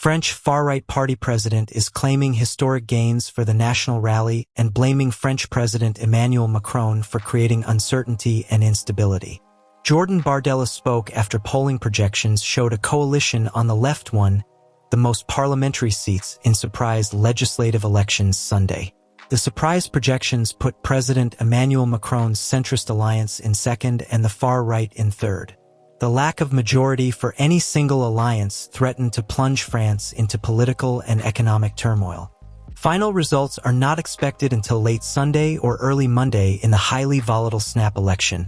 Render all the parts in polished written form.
French far-right party president is claiming historic gains for the National Rally and blaming French President Emmanuel Macron for creating uncertainty and instability. Jordan Bardella spoke after polling projections showed a coalition on the left won the most parliamentary seats in surprise legislative elections Sunday. The surprise projections put President Emmanuel Macron's centrist alliance in second and the far right in third. The lack of majority for any single alliance threatened to plunge France into political and economic turmoil. Final results are not expected until late Sunday or early Monday in the highly volatile snap election,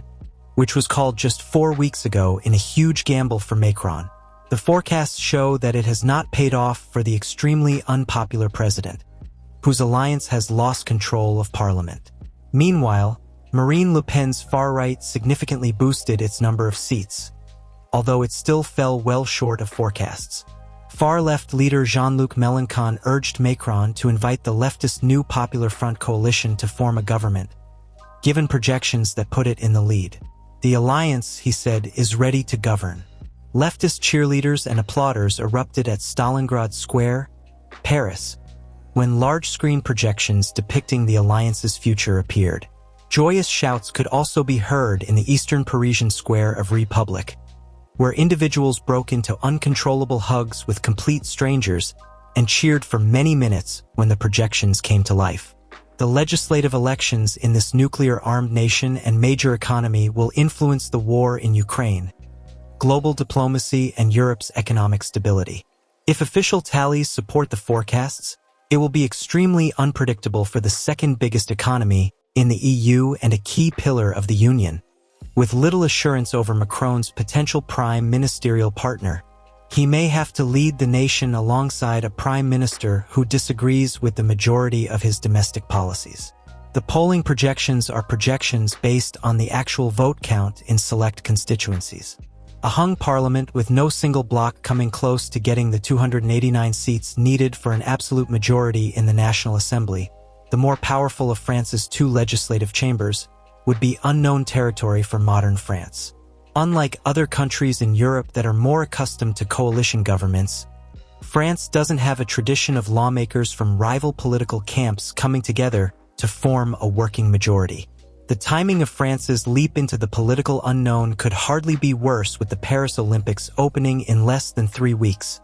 which was called just 4 weeks ago in a huge gamble for Macron. The forecasts show that it has not paid off for the extremely unpopular president, whose alliance has lost control of parliament. Meanwhile, Marin Le Pen's far-right significantly boosted its number of seats, although it still fell well short of forecasts. Far-left leader Jean-Luc Mélenchon urged Macron to invite the leftist New Popular Front coalition to form a government, given projections that put it in the lead. The alliance, he said, is ready to govern. Leftist cheerleaders and applauders erupted at Stalingrad Square, Paris, when large-screen projections depicting the alliance's future appeared. Joyous shouts could also be heard in the eastern Parisian square of Republic, where individuals broke into uncontrollable hugs with complete strangers and cheered for many minutes when the projections came to life. The legislative elections in this nuclear-armed nation and major economy will influence the war in Ukraine, global diplomacy, and Europe's economic stability. If official tallies support the forecasts, it will be extremely unpredictable for the second biggest economy in the EU and a key pillar of the Union. With little assurance over Macron's potential prime ministerial partner, he may have to lead the nation alongside a prime minister who disagrees with the majority of his domestic policies. The polling projections are projections based on the actual vote count in select constituencies. A hung parliament with no single bloc coming close to getting the 289 seats needed for an absolute majority in the National Assembly, the more powerful of France's 2 legislative chambers, would be unknown territory for modern France. Unlike other countries in Europe that are more accustomed to coalition governments, France doesn't have a tradition of lawmakers from rival political camps coming together to form a working majority. The timing of France's leap into the political unknown could hardly be worse with the Paris Olympics opening in less than 3 weeks.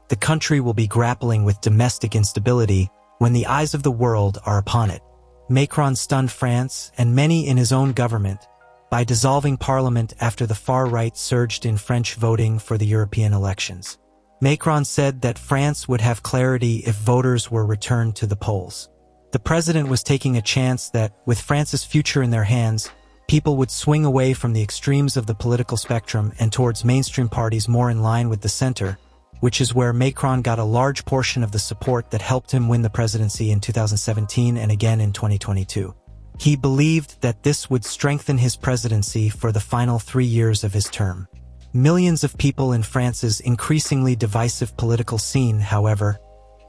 The country will be grappling with domestic instability when the eyes of the world are upon it. Macron stunned France and many in his own government by dissolving parliament after the far-right surged in French voting for the European elections. Macron said that France would have clarity if voters were returned to the polls. The president was taking a chance that, with France's future in their hands, people would swing away from the extremes of the political spectrum and towards mainstream parties more in line with the center, which is where Macron got a large portion of the support that helped him win the presidency in 2017 and again in 2022. He believed that this would strengthen his presidency for the final 3 years of his term. Millions of people in France's increasingly divisive political scene, however,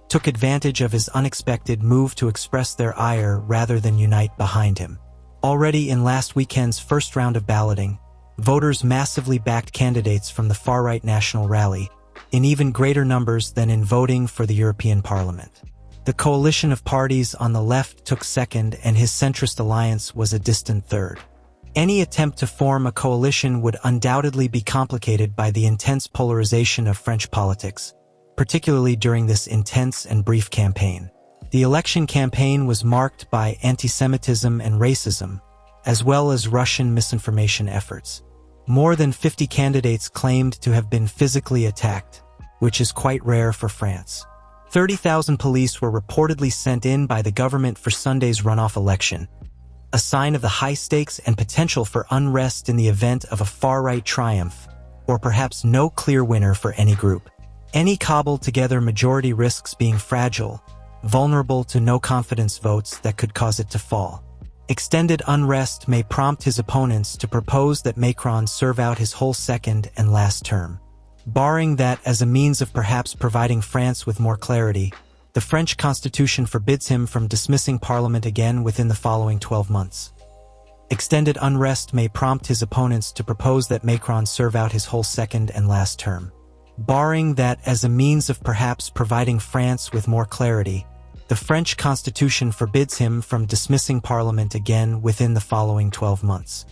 took advantage of his unexpected move to express their ire rather than unite behind him. Already in last weekend's first round of balloting, voters massively backed candidates from the far-right National Rally, in even greater numbers than in voting for the European Parliament. The coalition of parties on the left took second and his centrist alliance was a distant third. Any attempt to form a coalition would undoubtedly be complicated by the intense polarization of French politics, particularly during this intense and brief campaign. The election campaign was marked by anti-Semitism and racism, as well as Russian misinformation efforts. More than 50 candidates claimed to have been physically attacked, which is quite rare for France. 30,000 police were reportedly sent in by the government for Sunday's runoff election, a sign of the high stakes and potential for unrest in the event of a far-right triumph, or perhaps no clear winner for any group. Any cobbled-together majority risks being fragile, vulnerable to no-confidence votes that could cause it to fall. Extended unrest may prompt his opponents to propose that Macron serve out his whole second and last term. Barring that as a means of perhaps providing France with more clarity, the French constitution forbids him from dismissing parliament again within the following 12 months. Extended unrest may prompt his opponents to propose that Macron serve out his whole second and last term. barring that as a means of perhaps providing France with more clarity. The French constitution forbids him from dismissing parliament again within the following 12 months.